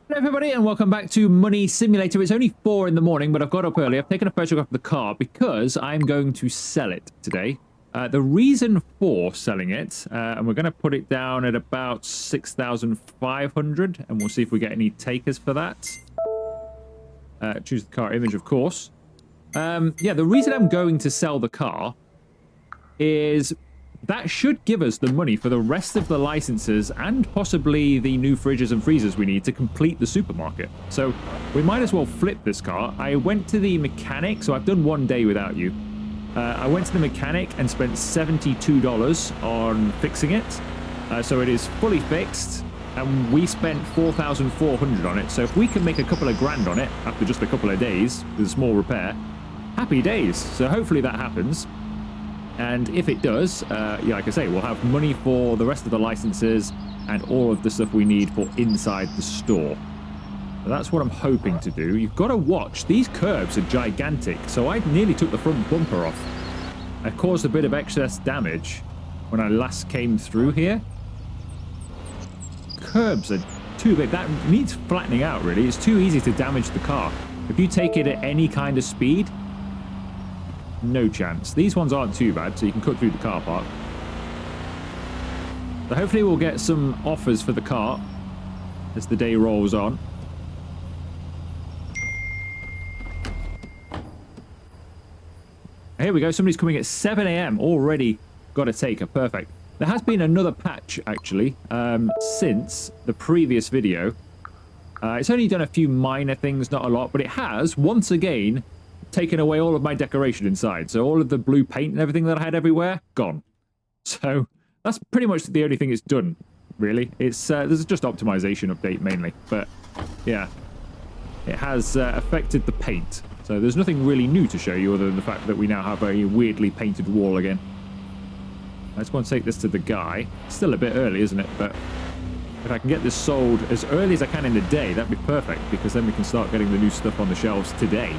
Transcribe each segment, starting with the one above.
Hello everybody and welcome back to Money Simulator. It's only 4 in the morning, but I've got up early. I've taken a photograph of the car because I'm going to sell it today. The reason for selling it, and we're going to put it down at about 6,500, and we'll see if we get any takers for that. Choose the car image, of course. Yeah, the reason I'm going to sell the car is that should give us the money for the rest of the licenses and possibly the new fridges and freezers we need to complete the supermarket. So we might as well flip this car. I went to the mechanic, so I've done one day without you. I went to the mechanic and spent $72 on fixing it. So it is fully fixed, and we spent $4,400 on it. So if we can make a couple of grand on it after just a couple of days with a small repair, happy days. So hopefully that happens. And if it does, yeah, like I say, we'll have money for the rest of the licenses and all of the stuff we need for inside the store. So that's what I'm hoping to do. You've got to watch. These curbs are gigantic, so I nearly took the front bumper off. I caused a bit of excess damage when I last came through here. Curbs are too big. That needs flattening out, really. It's too easy to damage the car. If you take it at any kind of speed, no chance. These ones aren't too bad, so you can cut through the car park. So hopefully we'll get some offers for the car as the day rolls on. Here we go. Somebody's coming at 7 a.m. Already got a taker. Perfect. There has been another patch, actually, since the previous video. It's only done a few minor things, not a lot, but it has, once again, taken away all of my decoration inside. So all of the blue paint and everything that I had everywhere, gone. So that's pretty much the only thing it's done, really. It's there's just optimization update mainly, but yeah, it has affected the paint. So there's nothing really new to show you other than the fact that we now have a weirdly painted wall again. I just want to take this to the guy. Still a bit early, isn't it? But if I can get this sold as early as I can in the day, that'd be perfect, because then we can start getting the new stuff on the shelves today.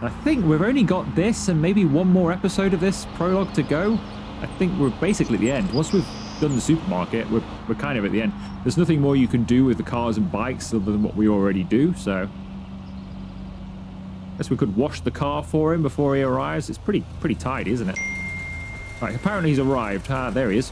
I think we've only got this and maybe one more episode of this prologue to go. I think we're basically at the end. Once we've done the supermarket, we're kind of at the end. There's nothing more you can do with the cars and bikes other than what we already do, so I guess we could wash the car for him before he arrives. It's pretty tidy, isn't it? Right, apparently he's arrived. Ah, there he is.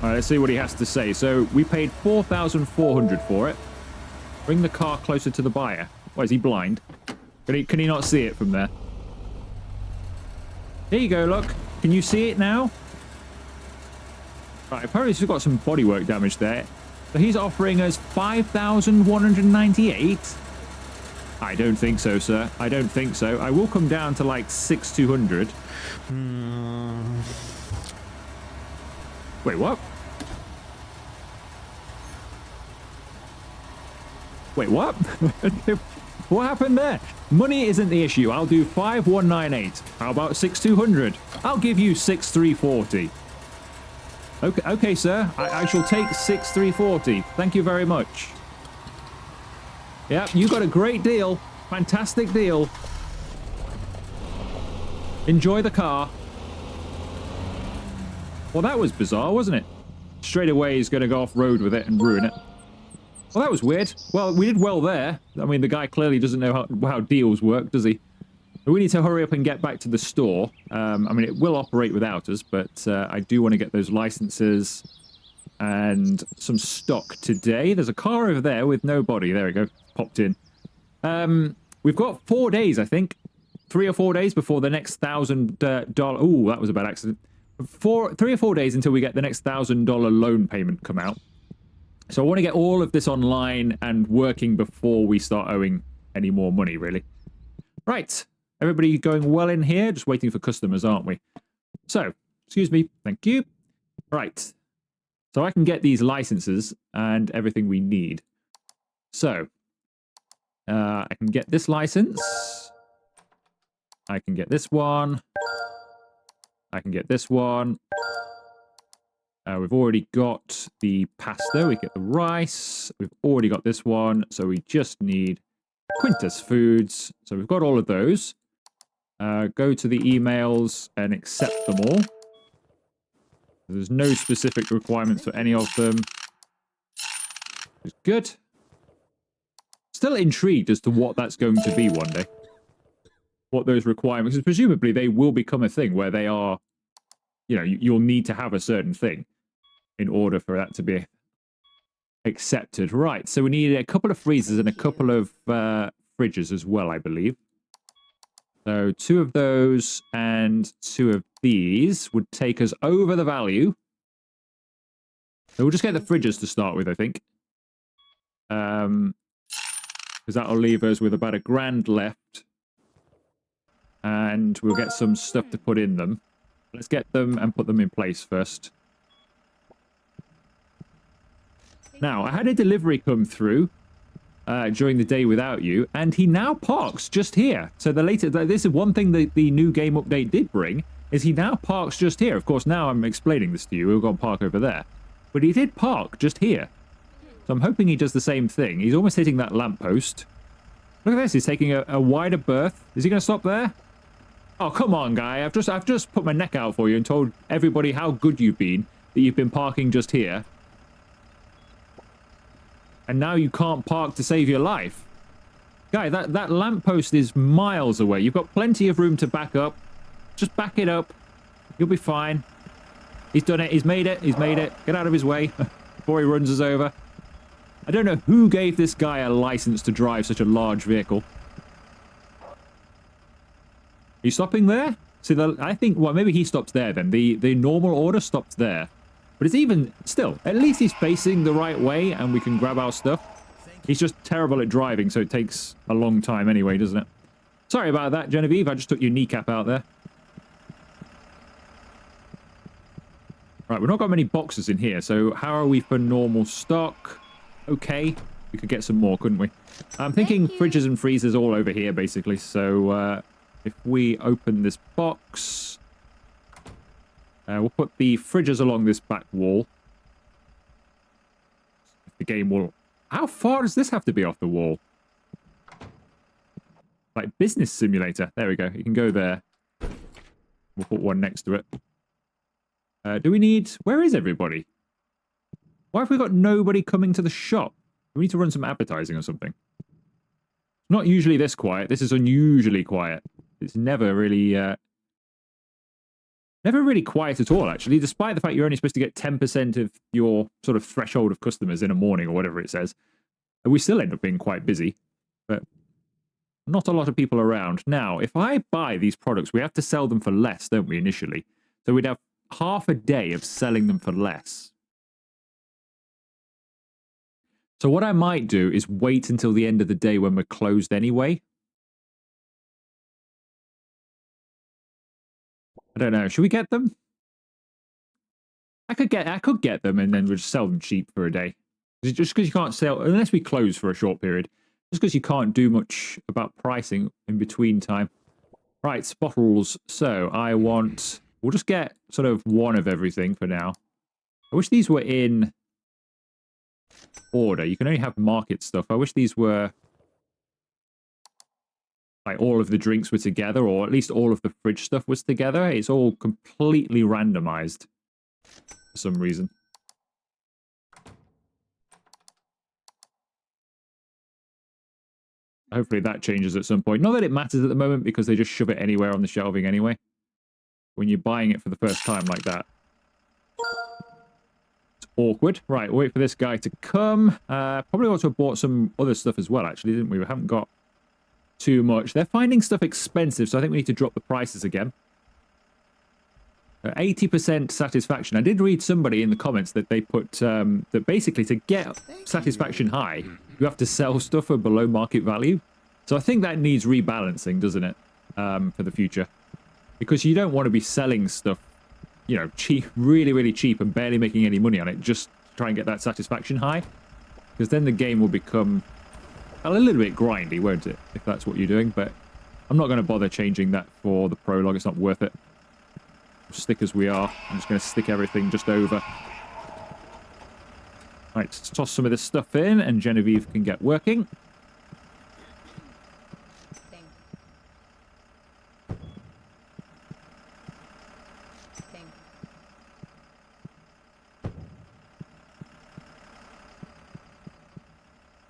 All right, let's see what he has to say. So we paid $4,400 for it. Bring the car closer to the buyer. Why, is he blind? Can he not see it from there? There you go, look. Can you see it now? Right, apparently he's got some bodywork damage there. So he's offering us $5,198. I don't think so, sir. I don't think so. I will come down to like 6,200. Wait, what? Wait, what? What happened there? Money isn't the issue. I'll do 5,198. How about 6,200? I'll give you 6,340. Okay, sir. I shall take 6,340. Thank you very much. Yep, you got a great deal. Fantastic deal. Enjoy the car. Well, that was bizarre, wasn't it? Straight away, he's going to go off-road with it and ruin it. Well, that was weird. Well, we did well there. I mean, the guy clearly doesn't know how deals work, does he? We need to hurry up and get back to the store. I mean, it will operate without us, but I do want to get those licenses and some stock today. There's a car over there with no body. There we go. Popped in. We've got 4 days, I think. 3 or 4 days before the next $1,000... Ooh, that was a bad accident. 3 or 4 days until we get the next $1,000 loan payment come out. So I want to get all of this online and working before we start owing any more money, really. Right. Everybody going well in here? Just waiting for customers, aren't we? So, excuse me. Thank you. Right. So I can get these licenses and everything we need. So, I can get this license. I can get this one. I can get this one. We've already got the pasta. We get the rice. We've already got this one. So we just need Quintus Foods. So we've got all of those. Go to the emails and accept them all. There's no specific requirements for any of them. It's good. Still intrigued as to what that's going to be one day. What those requirements, because presumably they will become a thing where they are, you know, you'll need to have a certain thing in order for that to be accepted. Right, so we need a couple of freezers and a couple of fridges as well, I believe. So 2 of those and 2 of these would take us over the value. So we'll just get the fridges to start with, I think. Because that'll leave us with about $1,000 left. And we'll get some stuff to put in them. Let's get them and put them in place first. Now, I had a delivery come through during the day without you, and he now parks just here. So this is one thing that the new game update did bring, is he now parks just here. Of course, now I'm explaining this to you. We'll go and park over there. But he did park just here. So I'm hoping he does the same thing. He's almost hitting that lamppost. Look at this. He's taking a wider berth. Is he going to stop there? Oh, come on, guy. I've just put my neck out for you and told everybody how good you've been, that you've been parking just here. And now you can't park to save your life. Guy, that lamppost is miles away. You've got plenty of room to back up. Just back it up. You'll be fine. He's done it. He's made it. He's made it. Get out of his way before he runs us over. I don't know who gave this guy a license to drive such a large vehicle. Are you stopping there? See, I think, well, maybe he stops there then. The normal order stops there. But it's even, still, at least he's facing the right way and we can grab our stuff. He's just terrible at driving, so it takes a long time anyway, doesn't it? Sorry about that, Genevieve. I just took your kneecap out there. Right, we've not got many boxes in here, so how are we for normal stock? Okay, we could get some more, couldn't we? I'm thinking fridges and freezers all over here, basically, so if we open this box, we'll put the fridges along this back wall. The game will... How far does this have to be off the wall? Like business simulator. There we go. You can go there. We'll put one next to it. Do we need... Where is everybody? Why have we got nobody coming to the shop? We need to run some advertising or something. Not usually this quiet. This is unusually quiet. It's never really quiet at all, actually, despite the fact you're only supposed to get 10% of your sort of threshold of customers in a morning or whatever it says. We still end up being quite busy, but not a lot of people around. Now, if I buy these products, we have to sell them for less, don't we, initially? So we'd have half a day of selling them for less. So what I might do is wait until the end of the day when we're closed anyway. I don't know. Should we get them? I could get them and then we'll just sell them cheap for a day. Just because you can't sell, unless we close for a short period, just because you can't do much about pricing in between time. Right, bottles. So we'll just get sort of one of everything for now. I wish these were in order. You can only have market stuff. I wish these were... like all of the drinks were together, or at least all of the fridge stuff was together. It's all completely randomized for some reason. Hopefully that changes at some point. Not that it matters at the moment, because they just shove it anywhere on the shelving anyway. When you're buying it for the first time like that. It's awkward. Right, wait for this guy to come. Probably ought to have bought some other stuff as well, actually, didn't we? We haven't got too much. They're finding stuff expensive, so I think we need to drop the prices again. 80% satisfaction. I did read somebody in the comments that they put that basically to get satisfaction high, you have to sell stuff for below market value. So I think that needs rebalancing, doesn't it, for the future? Because you don't want to be selling stuff, you know, cheap, really, really cheap and barely making any money on it just to try and get that satisfaction high. Because then the game will become a little bit grindy, won't it, if that's what you're doing? But I'm not going to bother changing that for the prologue. It's not worth it. We'll stick as we are. I'm just going to stick everything just over Right, let's toss some of this stuff in and Genevieve can get working.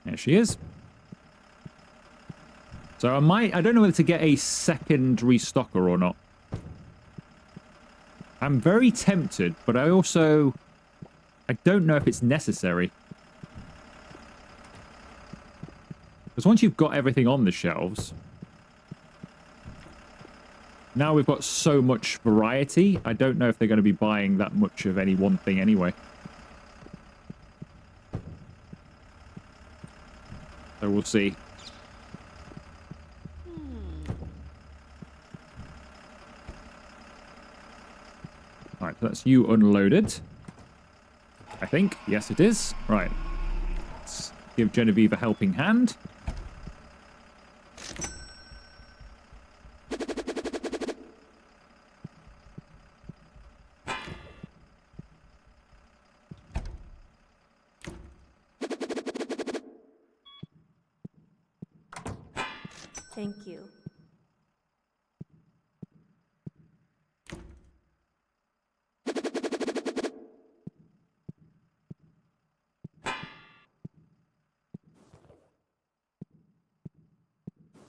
There she is. So I don't know whether to get a second restocker or not. I'm very tempted, but I don't know if it's necessary. Because once you've got everything on the shelves, now we've got so much variety, I don't know if they're going to be buying that much of any one thing anyway. So we'll see. Right, so that's you unloaded. I think. Yes, it is. Right. Let's give Genevieve a helping hand. Thank you.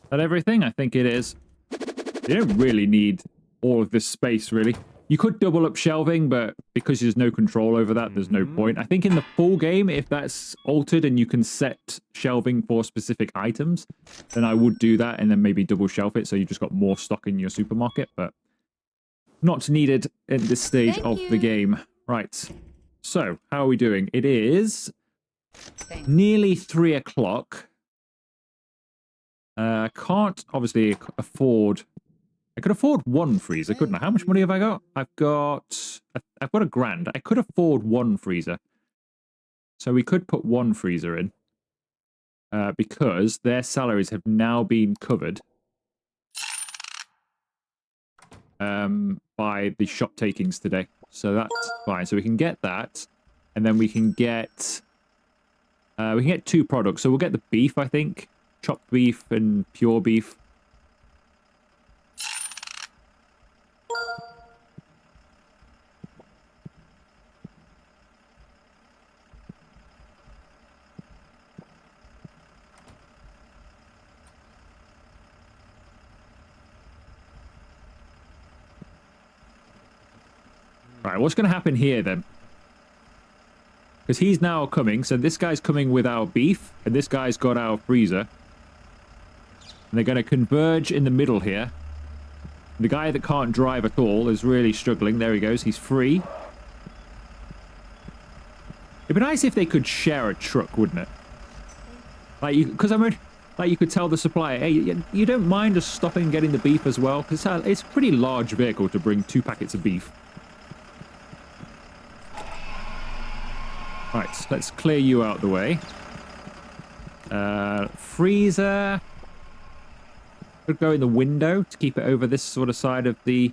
That everything? I think it is. You don't really need all of this space, really. You could double up shelving, but because there's no control over that, there's no point. I think in the full game, if that's altered and you can set shelving for specific items, then I would do that and then maybe double shelf it so you just got more stock in your supermarket, but not needed at this stage of the game. Right. So, how are we doing? It is nearly 3 o'clock. I can't obviously afford... I could afford one freezer, couldn't I? How much money have I got? I've got $1,000. I could afford one freezer. So we could put one freezer in. Because their salaries have now been covered by the shop takings today. So that's fine. So we can get that. And then we can get 2 products. So we'll get the beef, I think. Chopped beef and pure beef. Right, what's going to happen here then? Because he's now coming. So this guy's coming with our beef. And this guy's got our freezer. And they're going to converge in the middle here. The guy that can't drive at all is really struggling. There he goes. He's free. It'd be nice if they could share a truck, wouldn't it? Like, because you could tell the supplier, hey, you don't mind us stopping and getting the beef as well? Because it's a pretty large vehicle to bring 2 packets of beef. Right, let's clear you out the way. Freezer. Could go in the window to keep it over this sort of side of the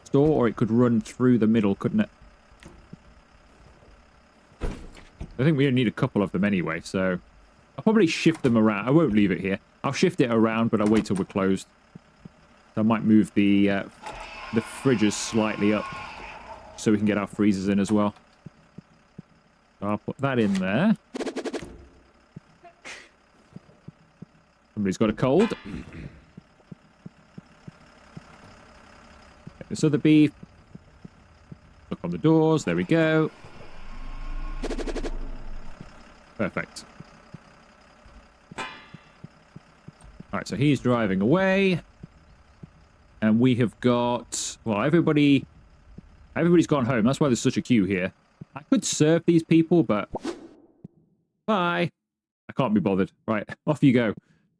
store, or it could run through the middle, couldn't it? I think we only need a couple of them anyway, so I'll probably shift them around. I won't leave it here. I'll shift it around, but I'll wait till we're closed. So I might move the fridges slightly up so we can get our freezers in as well. So I'll put that in there. Somebody's got a cold. Get this other beef. Look on the doors. There we go. Perfect. Alright, so he's driving away. And we have got... Well, everybody's gone home. That's why there's such a queue here. I could serve these people, but... Bye. I can't be bothered. Right, off you go.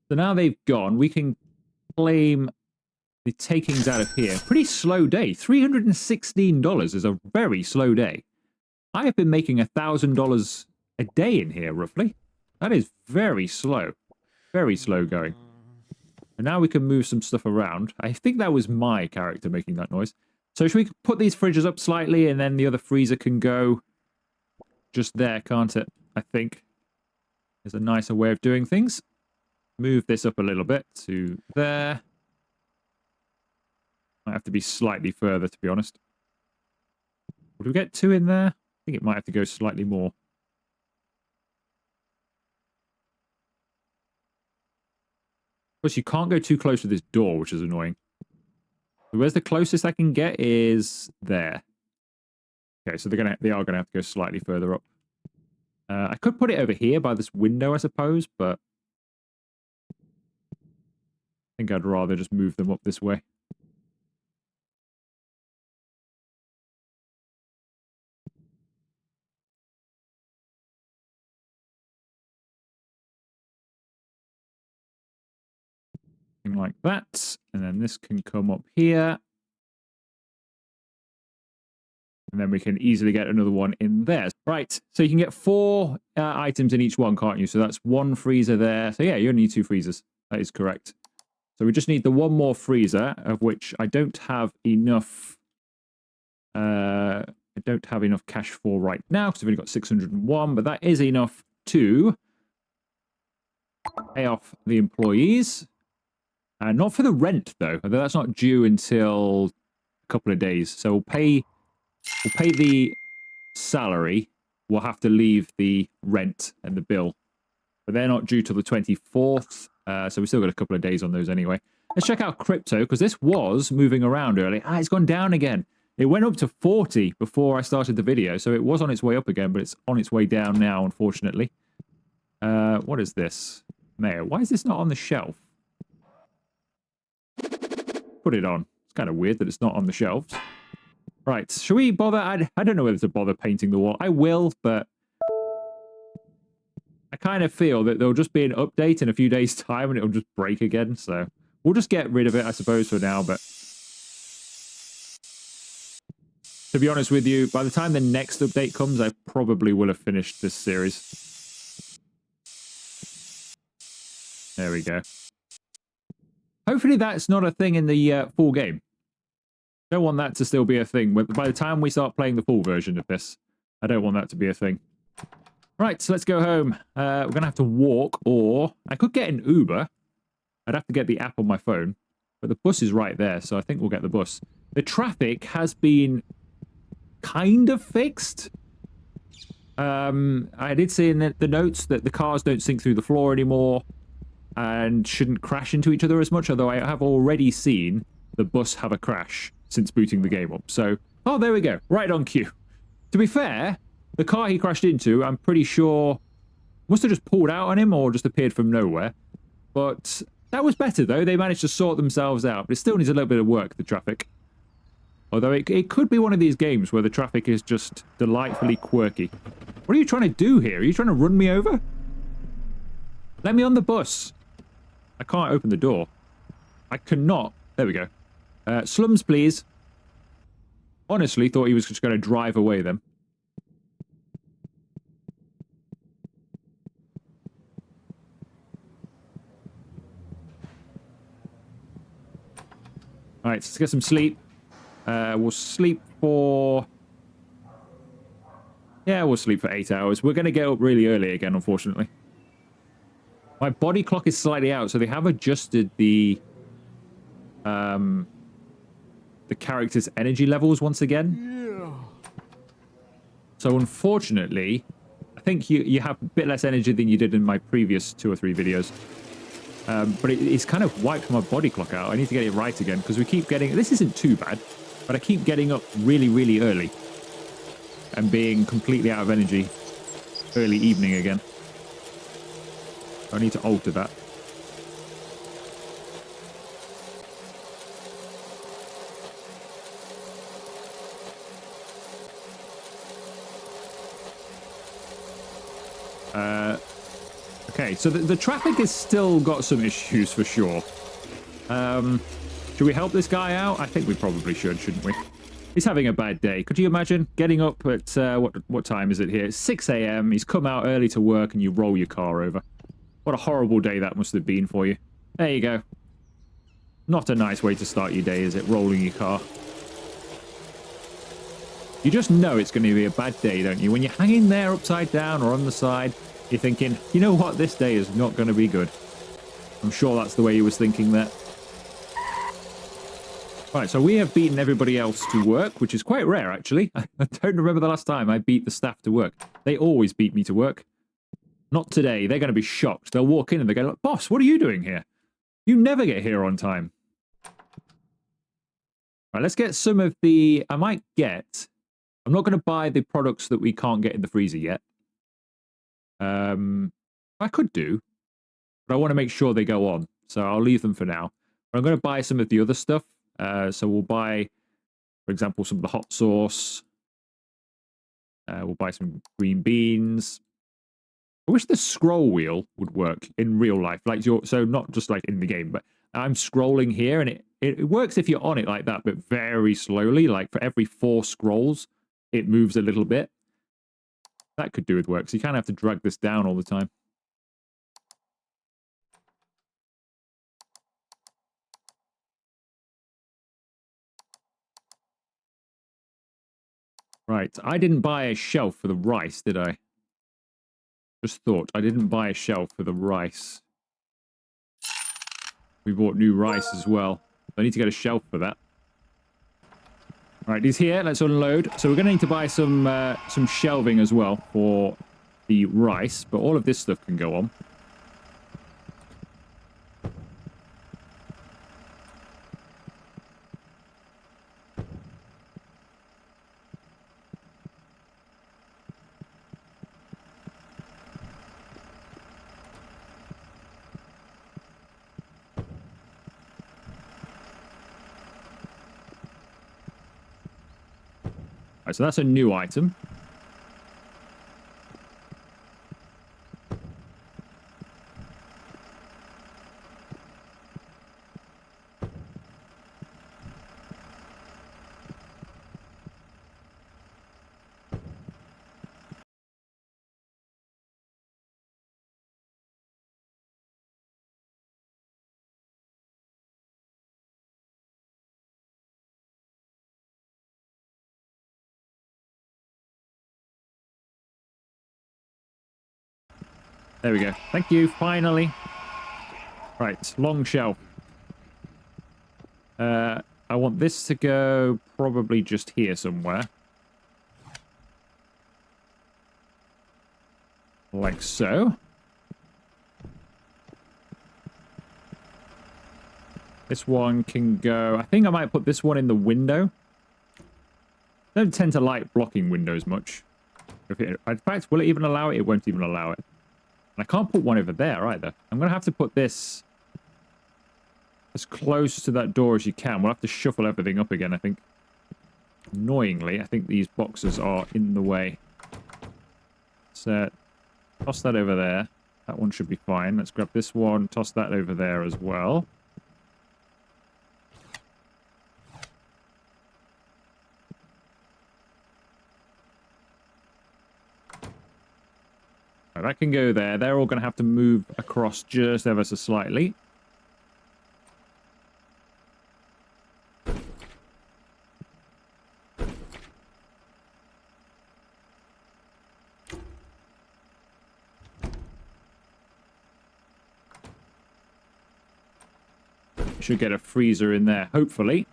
So now they've gone, we can claim the takings out of here. Pretty slow day. $316 is a very slow day. I have been making $1,000 a day in here, roughly. That is very slow. Very slow going. And now we can move some stuff around. I think that was my character making that noise. So should we put these fridges up slightly and then the other freezer can go just there, can't it? I think, is a nicer way of doing things. Move this up a little bit to there. Might have to be slightly further, to be honest. Would we get 2 in there? I think it might have to go slightly more. Plus, you can't go too close to this door, which is annoying. So where's the closest I can get is there. Okay, so they are gonna have to go slightly further up. I could put it over here by this window, I suppose, but I think I'd rather just move them up this way. Like that, and then this can come up here, and then we can easily get another one in there. Right, so you can get 4 items in each one, can't you? So that's 1 freezer there. So yeah, you only need 2 freezers. That is correct. So we just need the 1 more freezer, of which I don't have enough. I don't have enough cash for right now because I've only got 601, but that is enough to pay off the employees. Not for the rent, though. That's not due until a couple of days. So we'll pay the salary. We'll have to leave the rent and the bill. But they're not due till the 24th. So we still got a couple of days on those anyway. Let's check out crypto, because this was moving around earlier. It's gone down again. It went up to 40 before I started the video. So it was on its way up again, but it's on its way down now, unfortunately. What is this? Mayor. Why is this not on the shelf? Put it on. It's kind of weird that it's not on the shelves. Right, should we bother? I don't know whether to bother painting the wall. I will, but I kind of feel that there'll just be an update in a few days' time and it'll just break again. So we'll just get rid of it, I suppose, for now. But to be honest with you, by the time the next update comes, I probably will have finished this series. There we go. Hopefully that's not a thing in the full game. I don't want that to still be a thing. By the time we start playing the full version of this, I don't want that to be a thing. Right, so let's go home. We're going to have to walk, or I could get an Uber. I'd have to get the app on my phone. But the bus is right there, so I think we'll get the bus. The traffic has been kind of fixed. I did see in the notes that the cars don't sink through the floor anymore and shouldn't crash into each other as much, although I have already seen the bus have a crash since booting the game up. So, oh, there we go. Right on cue. To be fair, the car he crashed into, I'm pretty sure, must have just pulled out on him or just appeared from nowhere. But that was better, though. They managed to sort themselves out. But it still needs a little bit of work, the traffic. Although it could be one of these games where the traffic is just delightfully quirky. What are you trying to do here? Are you trying to run me over? Let me on the bus. I can't open the door. I cannot. There we go. Slums, please. Honestly, thought he was just going to drive away then. Alright, let's get some sleep. We'll sleep for... Yeah, we'll sleep for 8 hours. We're going to get up really early again, unfortunately. My body clock is slightly out, so they have adjusted the character's energy levels once again. Yeah. So unfortunately, I think you have a bit less energy than you did in my previous 2 or 3 videos. But it's kind of wiped my body clock out. I need to get it right again, because we keep getting... This isn't too bad, but I keep getting up really, really early. And being completely out of energy early evening again. I need to alter that. Okay, so the traffic has still got some issues for sure. Should we help this guy out? I think we probably should, shouldn't we? He's having a bad day. Could you imagine getting up at, what time is it here? It's 6 a.m. He's come out early to work and you roll your car over. What a horrible day that must have been for you. There you go. Not a nice way to start your day, is it? Rolling your car. You just know it's going to be a bad day, don't you? When you're hanging there upside down or on the side, you're thinking, you know what, this day is not going to be good. I'm sure that's the way he was thinking there. Right, so we have beaten everybody else to work, which is quite rare, actually. I don't remember the last time I beat the staff to work. They always beat me to work. Not today. They're going to be shocked. They'll walk in and they're going, boss, what are you doing here? You never get here on time. Right, let's get some of the... I'm not going to buy the products that we can't get in the freezer yet. I could do, but I want to make sure they go on. So I'll leave them for now. But I'm going to buy some of the other stuff. So we'll buy, for example, some of the hot sauce. We'll buy some green beans. I wish the scroll wheel would work in real life. Like so not just like in the game, but I'm scrolling here and it works if you're on it like that, but very slowly. Like for every 4 scrolls, it moves a little bit. That could do with work. So you kind of have to drag this down all the time. Right, I didn't buy a shelf for the rice, did I? Just thought, I didn't buy a shelf for the rice. We bought new rice as well. I need to get a shelf for that. Right, he's here. Let's unload. So we're going to need to buy some shelving as well for the rice, but all of this stuff can go on. Right, so that's a new item. There we go. Thank you, finally. Right, long shelf. I want this to go probably just here somewhere. Like so. This one can go... I think I might put this one in the window. I don't tend to like blocking windows much. In fact, will it even allow it? It won't even allow it. I can't put one over there either. I'm going to have to put this as close to that door as you can. We'll have to shuffle everything up again, I think. Annoyingly, I think these boxes are in the way. So, toss that over there. That one should be fine. Let's grab this one, toss that over there as well. That can go there. They're all going to have to move across just ever so slightly. Should get a freezer in there, hopefully.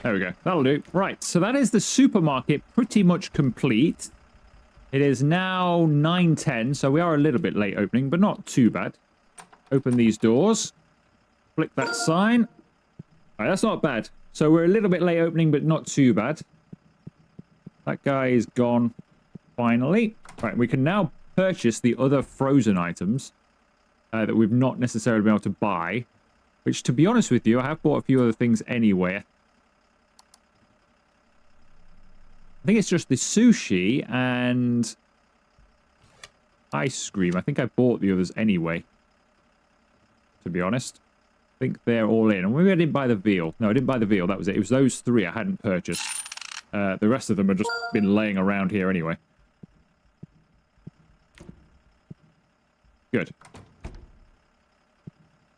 There we go. That'll do. Right, so that is the supermarket pretty much complete. It is now 9:10, so we are a little bit late opening, but not too bad. Open these doors. Flick that sign. All right, that's not bad. So we're a little bit late opening, but not too bad. That guy is gone, finally. Right, we can now purchase the other frozen items that we've not necessarily been able to buy, which, to be honest with you, I have bought a few other things anyway. I think it's just the sushi and ice cream. I think I bought the others anyway, to be honest. I think they're all in. And maybe I didn't buy the veal. No, I didn't buy the veal. That was it. It was those 3 I hadn't purchased. The rest of them have just been laying around here anyway. Good.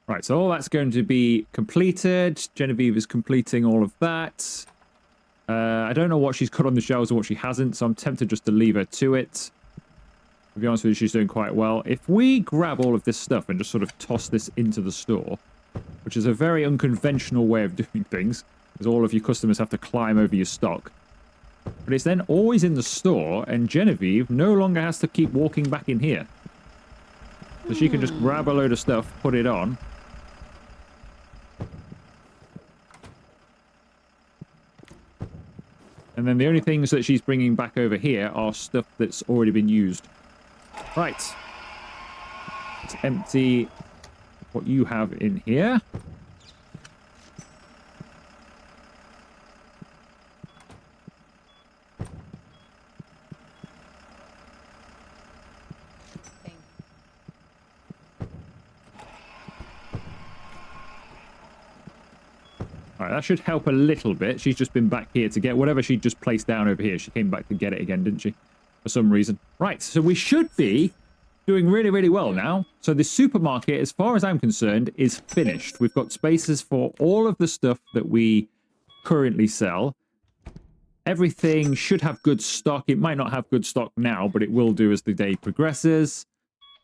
Right, so all that's going to be completed. Genevieve is completing all of that. I don't know what she's cut on the shelves or what she hasn't, so I'm tempted just to leave her to it. To be honest with you, she's doing quite well. If we grab all of this stuff and just sort of toss this into the store, which is a very unconventional way of doing things, because all of your customers have to climb over your stock. But it's then always in the store, and Genevieve no longer has to keep walking back in here. So she can just grab a load of stuff, put it on. And then the only things that she's bringing back over here are stuff that's already been used. Right. Let's empty what you have in here. Alright, that should help a little bit. She's just been back here to get whatever she just placed down over here. She came back to get it again, didn't she? For some reason. Right, so we should be doing really, really well now. So the supermarket, as far as I'm concerned, is finished. We've got spaces for all of the stuff that we currently sell. Everything should have good stock. It might not have good stock now, but it will do as the day progresses.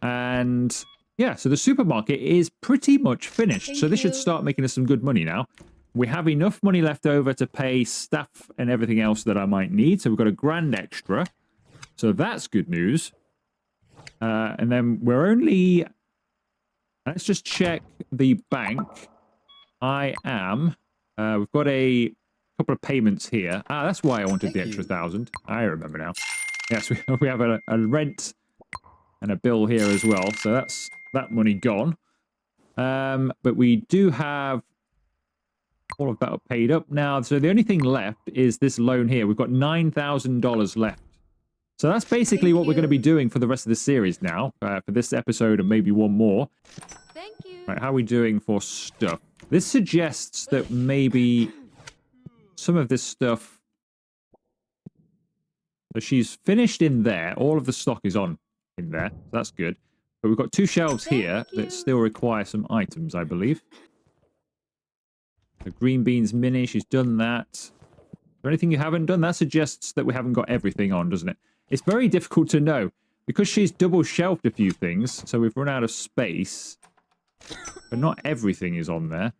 And yeah, so the supermarket is pretty much finished. So this should start making us some good money now. We have enough money left over to pay staff and everything else that I might need. So we've got $1,000 extra. So that's good news. And then we're only... Let's just check the bank. I am... we've got a couple of payments here. Ah, that's why I wanted the extra 1,000. I remember now. Yes, we have a rent and a bill here as well. So that's that money gone. But we do have... all of that paid up now. So the only thing left is this loan here. We've got $9,000 left. So that's basically what we're going to be doing for the rest of the series now. For this episode and maybe one more. Thank you. Right, how are we doing for stuff? This suggests that maybe some of this stuff... So she's finished in there. All of the stock is on in there. So that's good. But we've got 2 shelves here that still require some items, I believe. The green beans mini, she's done that. Is there anything you haven't done? That suggests that we haven't got everything on, doesn't it? It's very difficult to know. Because she's double shelved a few things, so we've run out of space. But not everything is on there.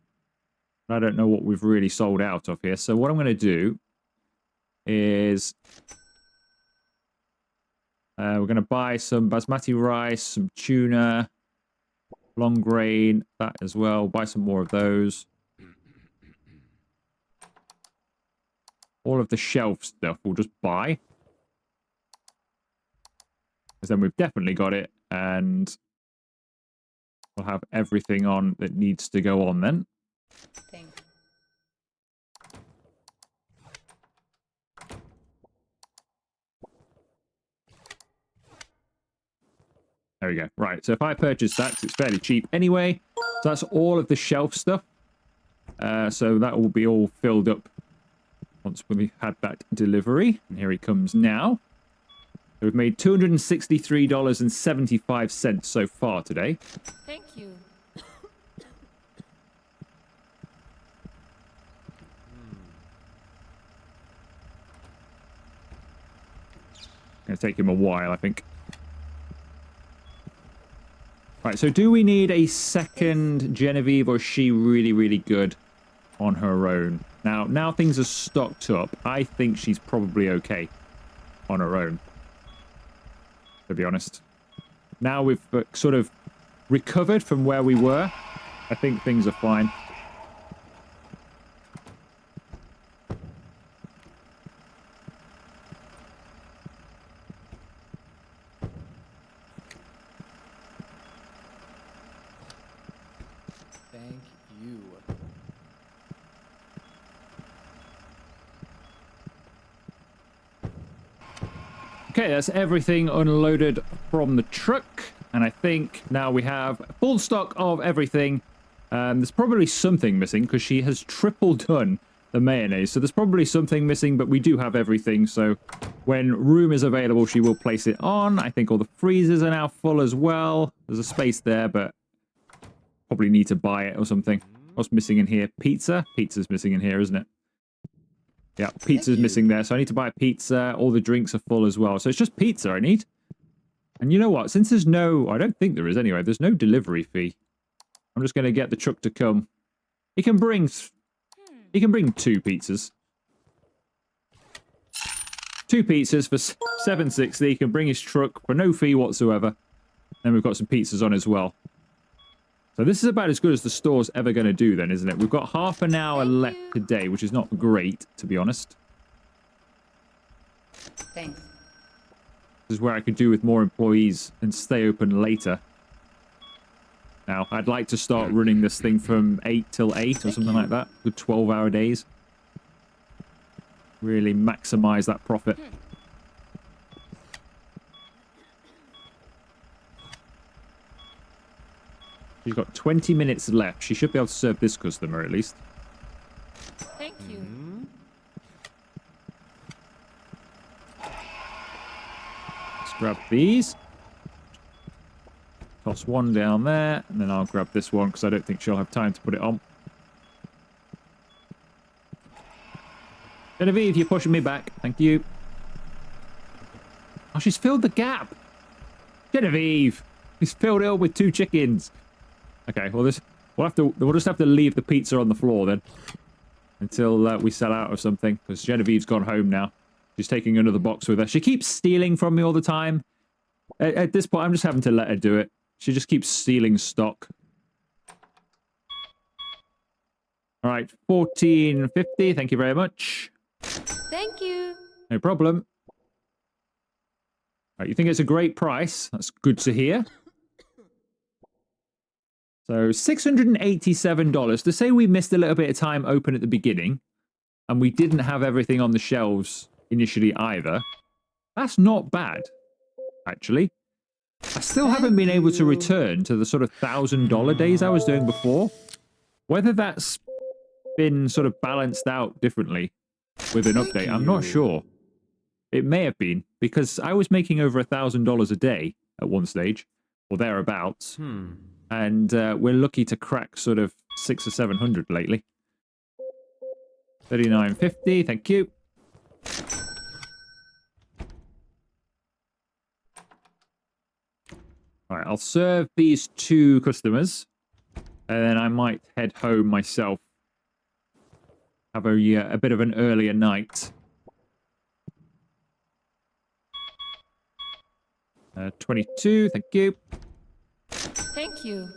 I don't know what we've really sold out of here. So what I'm going to do is... we're going to buy some basmati rice, some tuna, long grain, that as well. Buy some more of those. All of the shelf stuff we'll just buy. Because then we've definitely got it. And we'll have everything on that needs to go on then. Thanks. There we go. Right, so if I purchase that, 'cause it's fairly cheap anyway. So that's all of the shelf stuff. So that will be all filled up once we had that delivery. And here he comes now. So we've made $263.75 so far today. Thank you. Going to take him a while, I think. Right, so do we need a second Genevieve, or is she really, really good on her own? Now things are stocked up. I think she's probably okay on her own, to be honest. Now we've sort of recovered from where we were. I think things are fine. Thank you. Okay, that's everything unloaded from the truck. And I think now we have full stock of everything. There's probably something missing because she has triple done the mayonnaise. So there's probably something missing, but we do have everything. So When room is available, she will place it on. I think all the freezers are now full as well. There's a space there, but probably need to buy it or something. What's missing in here? Pizza? Pizza's missing in here, isn't it? Yeah, pizza's missing there. So I need to buy a pizza. All the drinks are full as well. So it's just pizza I need. And you know what? Since there's no... I don't think there is anyway. There's no delivery fee. I'm just going to get the truck to come. He can bring 2 pizzas. 2 pizzas for $7.60. He can bring his truck for no fee whatsoever. And we've got some pizzas on as well. So this is about as good as the store's ever going to do then, isn't it? We've got half an hour left today, which is not great, to be honest. Thanks. This is where I could do with more employees and stay open later. Now, I'd like to start running this thing from 8 till 8 or something like that, with 12-hour days. Really maximize that profit. She's got 20 minutes left. She should be able to serve this customer at least. Thank you. Let's grab these. Toss one down there, and then I'll grab this one because I don't think she'll have time to put it on. Genevieve, you're pushing me back. Thank you. Oh, she's filled the gap. Genevieve, she's filled it up with 2 chickens. Okay, well, we'll just have to leave the pizza on the floor then until we sell out of something because Genevieve's gone home now. She's taking another box with her. She keeps stealing from me all the time. At this point, I'm just having to let her do it. She just keeps stealing stock. All right, $14.50. Thank you very much. Thank you. No problem. All right, you think it's a great price? That's good to hear. So $687. To say we missed a little bit of time open at the beginning, and we didn't have everything on the shelves initially either, that's not bad, actually. I still haven't been able to return to the sort of $1,000 days I was doing before. Whether that's been sort of balanced out differently with an update, I'm not sure. It may have been, because I was making over $1,000 a day at one stage, or thereabouts. And we're lucky to crack sort of 600 or 700 lately. $39.50, thank you. All right, I'll serve these 2 customers, and then I might head home myself. Have a bit of an earlier night. 22, thank you. Thank you.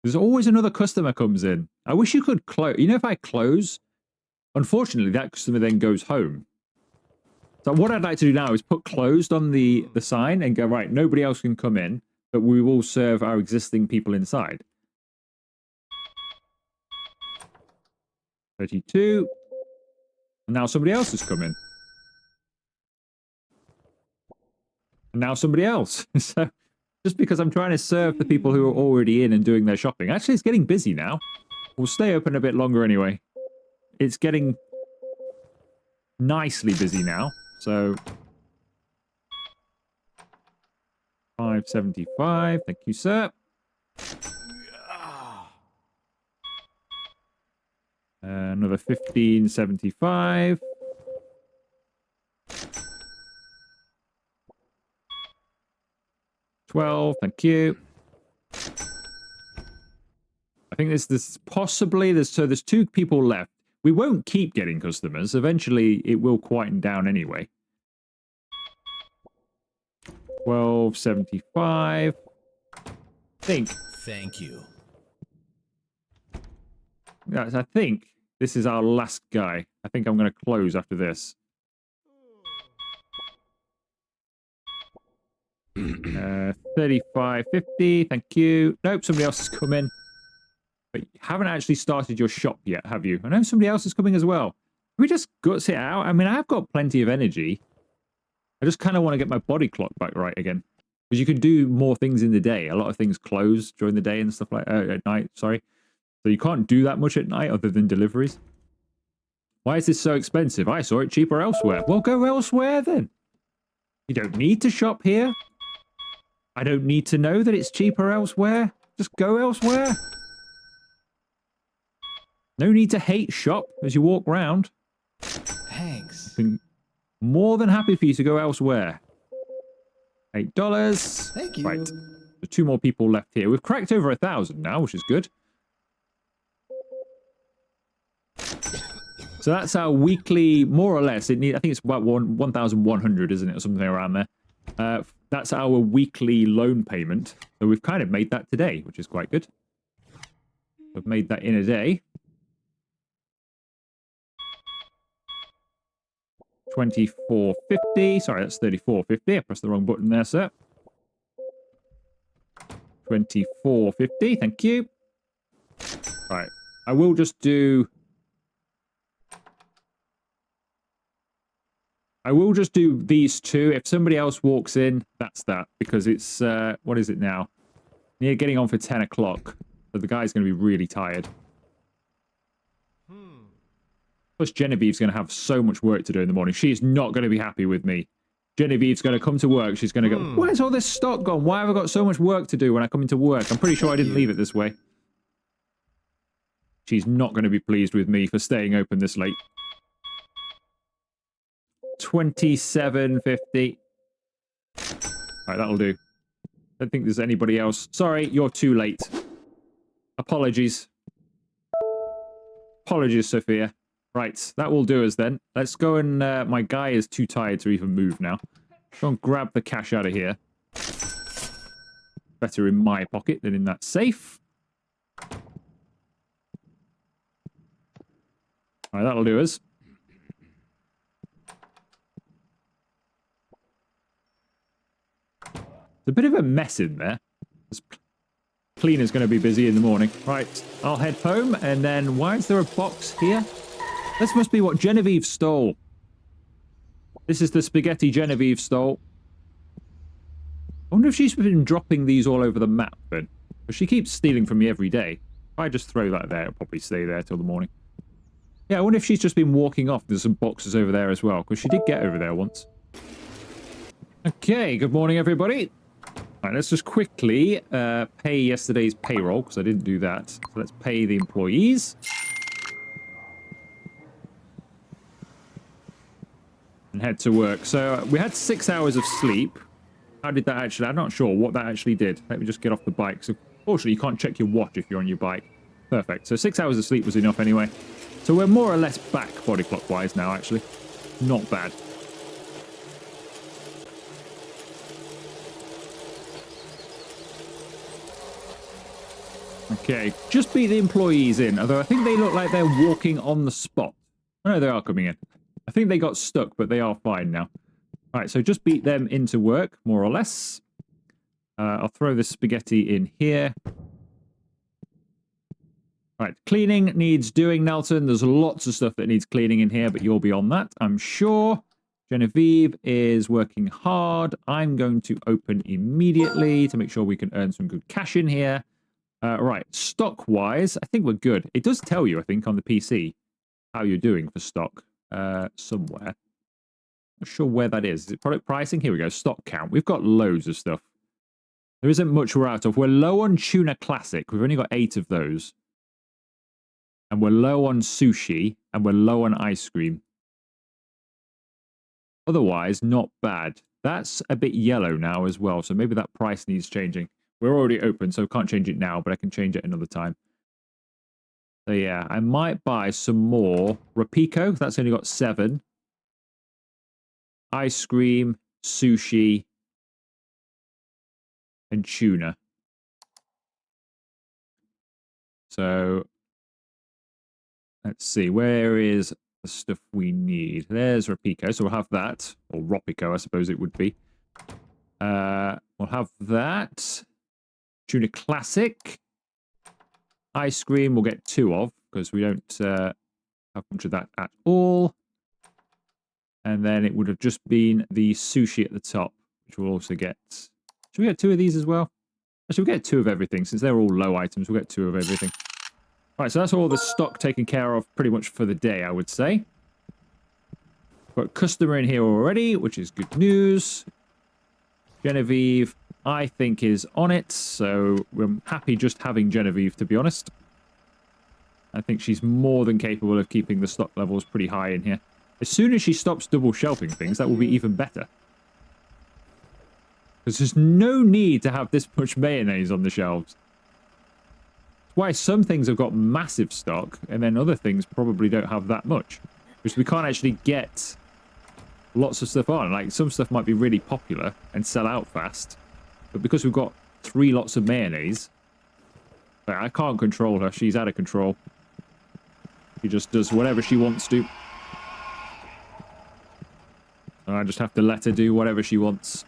There's always another customer comes in. I wish you could close. You know, if I close, unfortunately, that customer then goes home. So what I'd like to do now is put closed on the sign and go, right, nobody else can come in, but we will serve our existing people inside. 32. And now somebody else has come in. And now somebody else. So just because I'm trying to serve the people who are already in and doing their shopping. Actually, it's getting busy now. We'll stay open a bit longer anyway. It's getting nicely busy now. So $5.75. Thank you, sir. Another $15.75. $12. Thank you. I think there's possibly there's 2 people left. We won't keep getting customers. Eventually, it will quieten down anyway. $12.75. Thank you. Yes, I think this is our last guy. I think I'm going to close after this. 35.50. Thank you. Nope, somebody else has come in. But you haven't actually started your shop yet, have you? I know somebody else is coming as well. Can we just guts it out? I mean, I've got plenty of energy. I just kind of want to get my body clock back right again. Because you can do more things in the day. A lot of things close during the day and stuff like at night, sorry. So you can't do that much at night other than deliveries. Why is this so expensive? I saw it cheaper elsewhere. Well, go elsewhere then. You don't need to shop here. I don't need to know that it's cheaper elsewhere. Just go elsewhere. No need to hate shop as you walk round. Thanks. I'm more than happy for you to go elsewhere. $8. Thank you. Right. There's 2 more people left here. We've cracked over 1,000 now, which is good. So that's our weekly, more or less. I think it's about 1,100, isn't it, or something around there. That's our weekly loan payment. So we've kind of made that today, which is quite good. We've made that in a day. 24.50. Sorry, that's 34.50. I pressed the wrong button there, sir. 24.50. Thank you. Right. I will just do... these 2. If somebody else walks in, that's that. Because it's, what is it now? Near getting on for 10 o'clock. So the guy's going to be really tired. Plus, Genevieve's going to have so much work to do in the morning. She's not going to be happy with me. Genevieve's going to come to work. She's going to go, where's all this stock gone? Why have I got so much work to do when I come into work? I'm pretty sure I didn't leave it this way. She's not going to be pleased with me for staying open this late. 27.50. Alright, that'll do. Don't think there's anybody else. Sorry, you're too late. Apologies. Apologies, Sophia. Right, that will do us then. Let's go and... my guy is too tired to even move now. Go and grab the cash out of here. Better in my pocket than in that safe. Alright, that'll do us. It's a bit of a mess in there. This cleaner's going to be busy in the morning. Right, I'll head home, and then... Why is there a box here? This must be what Genevieve stole. This is the spaghetti Genevieve stole. I wonder if she's been dropping these all over the map, then. But she keeps stealing from me every day. If I just throw that there, it'll probably stay there till the morning. Yeah, I wonder if she's just been walking off. There's some boxes over there as well, because she did get over there once. Okay, good morning, everybody. Right, let's just quickly pay yesterday's payroll, because I didn't do that. So let's pay the employees. And head to work. So we had 6 hours of sleep. How did that actually... I'm not sure what that actually did. Let me just get off the bike. So, fortunately, you can't check your watch if you're on your bike. Perfect. So 6 hours of sleep was enough anyway. So we're more or less back body clock-wise now, actually. Not bad. Okay, just beat the employees in, although I think they look like they're walking on the spot. Oh, no, they are coming in. I think they got stuck, but they are fine now. All right, so just beat them into work, more or less. I'll throw the spaghetti in here. All right, cleaning needs doing, Nelson. There's lots of stuff that needs cleaning in here, but you'll be on that, I'm sure. Genevieve is working hard. I'm going to open immediately to make sure we can earn some good cash in here. Right, stock-wise, I think we're good. It does tell you, I think, on the PC how you're doing for stock somewhere. Not sure where that is. Is it product pricing? Here we go, stock count. We've got loads of stuff. There isn't much we're out of. We're low on tuna classic. We've only got 8 of those. And we're low on sushi, and we're low on ice cream. Otherwise, not bad. That's a bit yellow now as well, so maybe that price needs changing. We're already open, so can't change it now, but I can change it another time. So yeah, I might buy some more Rapico. That's only got 7. Ice cream, sushi, and tuna. So let's see, where is the stuff we need? There's Rapico, so we'll have that. Or Ropico, I suppose it would be. We'll have that. Tuna Classic. Ice cream we'll get 2 of, because we don't have much of that at all. And then it would have just been the sushi at the top, which we'll also get. Should we get 2 of these as well? Actually, we'll get 2 of everything. Since they're all low items, we'll get 2 of everything. Right, so that's all the stock taken care of pretty much for the day, I would say. Got a customer in here already, which is good news. Genevieve, I think, is on it, so we're happy just having Genevieve, to be honest. I think she's more than capable of keeping the stock levels pretty high in here. As soon as she stops double shelving things, that will be even better. Because there's no need to have this much mayonnaise on the shelves. That's why some things have got massive stock, and then other things probably don't have that much. Because we can't actually get lots of stuff on. Like, some stuff might be really popular and sell out fast. But because we've got 3 lots of mayonnaise, I can't control her. She's out of control. She just does whatever she wants to. And I just have to let her do whatever she wants.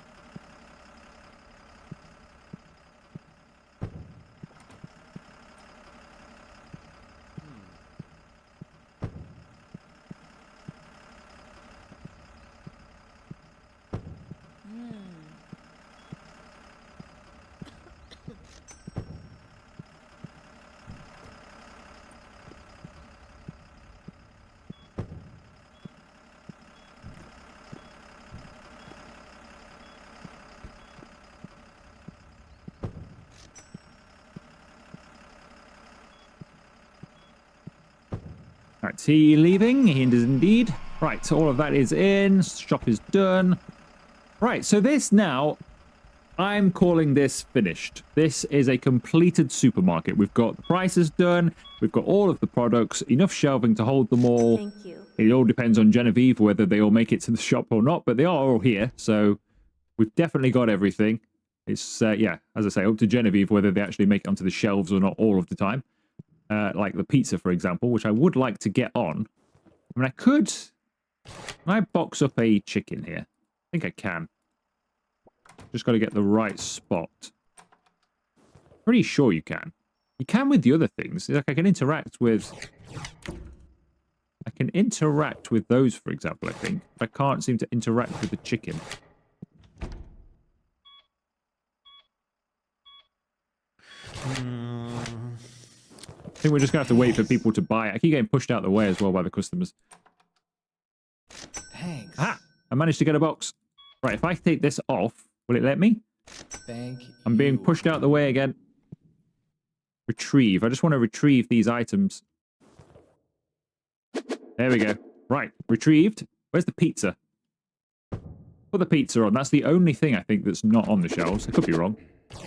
Right, he leaving? He is indeed. Right, so all of that is in. Shop is done. Right, so this now, I'm calling this finished. This is a completed supermarket. We've got the prices done. We've got all of the products, enough shelving to hold them all. Thank you. It all depends on Genevieve, whether they all make it to the shop or not, but they are all here, so we've definitely got everything. It's, yeah, as I say, up to Genevieve whether they actually make it onto the shelves or not all of the time. Like the pizza, for example, which I would like to get on. I mean, I could... Can I box up a chicken here? I think I can. Just got to get the right spot. Pretty sure you can. You can with the other things. Like, I can interact with... I can interact with those, for example, I think. But I can't seem to interact with the chicken. I think we're just going to have to wait for people to buy it. I keep getting pushed out of the way as well by the customers. Thanks. Ah! I managed to get a box. Right, if I take this off, will it let me? Thank you. I'm being pushed out of the way again. Retrieve. I just want to retrieve these items. There we go. Right, retrieved. Where's the pizza? Put the pizza on. That's the only thing I think that's not on the shelves. I could be wrong.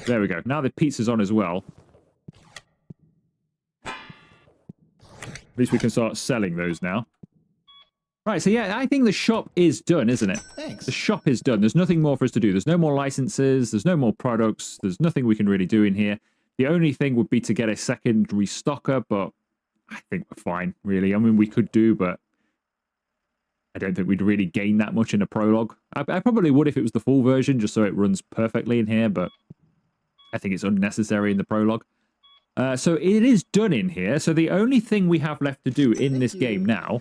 There we go. Now the pizza's on as well. At least we can start selling those now. Right, so yeah, I think the shop is done, isn't it? Thanks. The shop is done. There's nothing more for us to do. There's no more licenses. There's no more products. There's nothing we can really do in here. The only thing would be to get a second restocker, but I think we're fine, really. I mean, we could do, but I don't think we'd really gain that much in a prologue. I probably would if it was the full version, just so it runs perfectly in here, but I think it's unnecessary in the prologue. So it is done in here. So the only thing we have left to do in this game now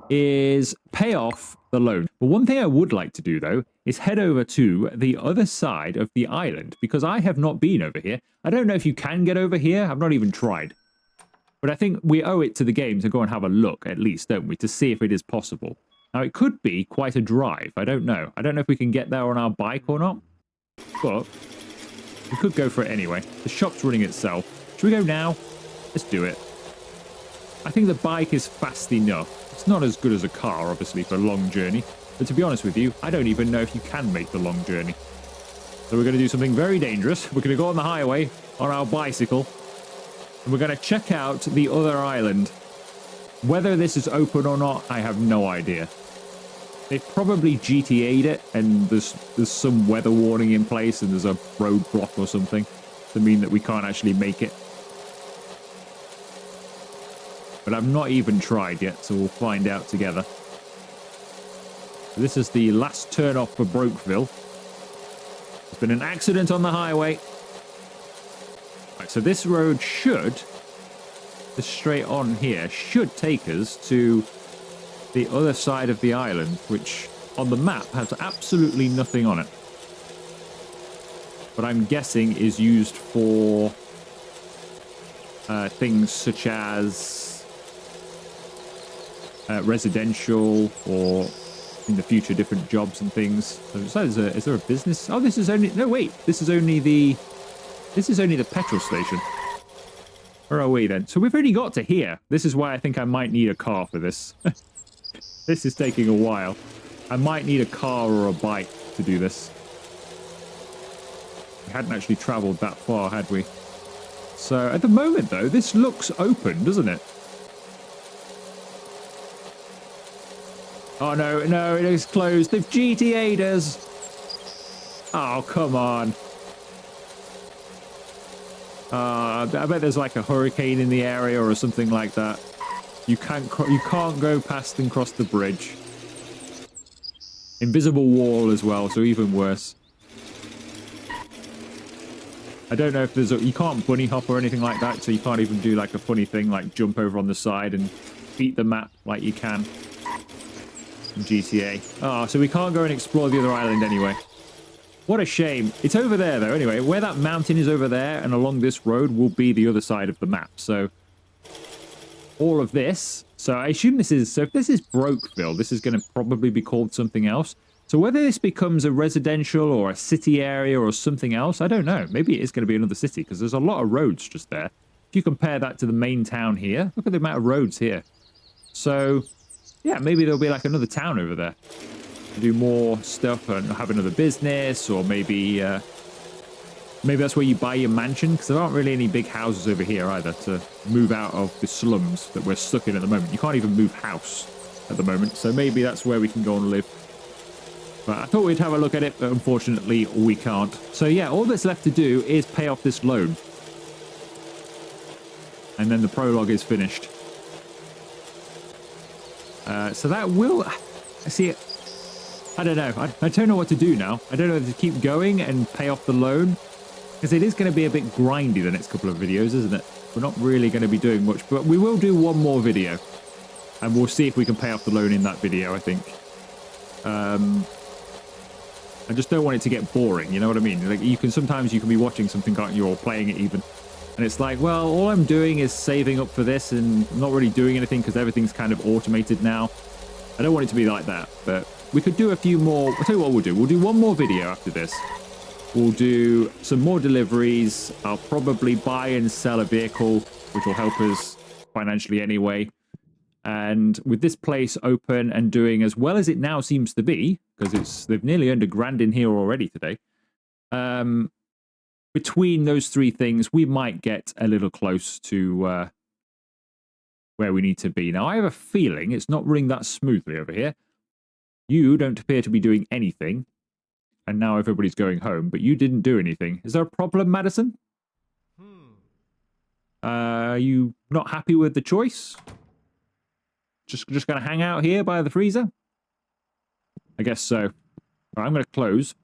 is pay off the loan. But one thing I would like to do, though, is head over to the other side of the island, because I have not been over here. I don't know if you can get over here. I've not even tried. But I think we owe it to the game to go and have a look, at least, don't we, to see if it is possible. Now, it could be quite a drive. I don't know. I don't know if we can get there on our bike or not, but we could go for it anyway. The shop's running itself. Should we go now? Let's do it. I think the bike is fast enough. It's not as good as a car, obviously, for a long journey. But to be honest with you, I don't even know if you can make the long journey. So we're going to do something very dangerous. We're going to go on the highway on our bicycle. And we're going to check out the other island. Whether this is open or not, I have no idea. They've probably GTA'd it, and there's some weather warning in place, and there's a roadblock or something to mean that we can't actually make it. But I've not even tried yet, so we'll find out together. This is the last turn off for Brokeville. been an accident on the highway. Right, so this road should, just straight on here, should take us to the other side of the island, which on the map has absolutely nothing on it. But I'm guessing is used for things such as residential, or in the future different jobs and things. So is there a business? Oh, this is only, no wait, this is only the petrol station. Where are we then? So we've only got to here. This is why I think I might need a car for this. This is taking a while. I might need a car or a bike to do this. We hadn't actually traveled that far, had we? So at the moment though, this looks open, doesn't it? Oh no, no, it is closed. They've GTA'd us. Oh, come on. I bet there's like a hurricane in the area or something like that. You can't go past and cross the bridge. Invisible wall as well, so even worse. I don't know if there's you can't bunny hop or anything like that, so you can't even do like a funny thing like jump over on the side and beat the map like you can in GTA. Oh, so we can't go and explore the other island anyway. What a shame. It's over there though. Anyway, where that mountain is over there and along this road will be the other side of the map. So all of this. So I assume this is, so if this is Brokeville, this is going to probably be called something else. So whether this becomes a residential or a city area or something else, I don't know. Maybe it is going to be another city because there's a lot of roads just there. If you compare that to the main town here, look at the amount of roads here. So yeah, maybe there'll be like another town over there. Do more stuff and have another business, or maybe that's where you buy your mansion, because there aren't really any big houses over here either to move out of the slums that we're stuck in at the moment. You can't even move house at the moment, so maybe that's where we can go and live. But I thought we'd have a look at it, but unfortunately we can't. So yeah, all that's left to do is pay off this loan. And then the prologue is finished. So that will... See, I don't know. I don't know what to do now. I don't know whether to keep going and pay off the loan, because it is going to be a bit grindy the next couple of videos, isn't it? We're not really going to be doing much, but we will do one more video. And we'll see if we can pay off the loan in that video, I think. I just don't want it to get boring, you know what I mean? Like, sometimes you can be watching something, can't you, or playing it even. And it's like, well, all I'm doing is saving up for this and I'm not really doing anything because everything's kind of automated now. I don't want it to be like that, but we could do a few more. I'll tell you what we'll do. We'll do one more video after this. We'll do some more deliveries. I'll probably buy and sell a vehicle, which will help us financially anyway. And with this place open and doing as well as it now seems to be, because they've nearly earned $1,000 in here already today. Between those three things, we might get a little close to where we need to be. Now, I have a feeling it's not running that smoothly over here. You don't appear to be doing anything. And now everybody's going home, but you didn't do anything. Is there a problem, Madison? Are you not happy with the choice? Just going to hang out here by the freezer? I guess so. All right, I'm going to close.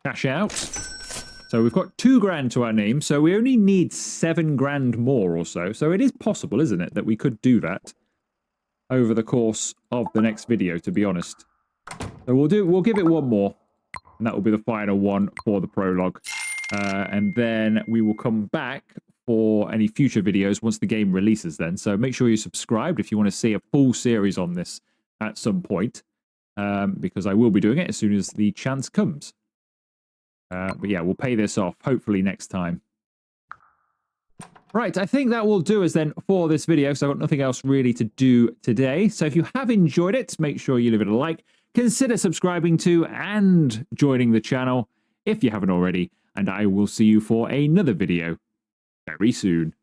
Cash out. So we've got $2,000 to our name, so we only need $7,000 more or so. So it is possible, isn't it, that we could do that over the course of the next video, to be honest. So we'll give it one more, and that will be the final one for the prologue. And then we will come back for any future videos once the game releases then. So make sure you're subscribed if you want to see a full series on this at some point, because I will be doing it as soon as the chance comes. But yeah, we'll pay this off hopefully next time. Right, I think that will do us then for this video, so I've got nothing else really to do today. So if you have enjoyed it, make sure you leave it a like, consider subscribing to and joining the channel if you haven't already, and I will see you for another video very soon.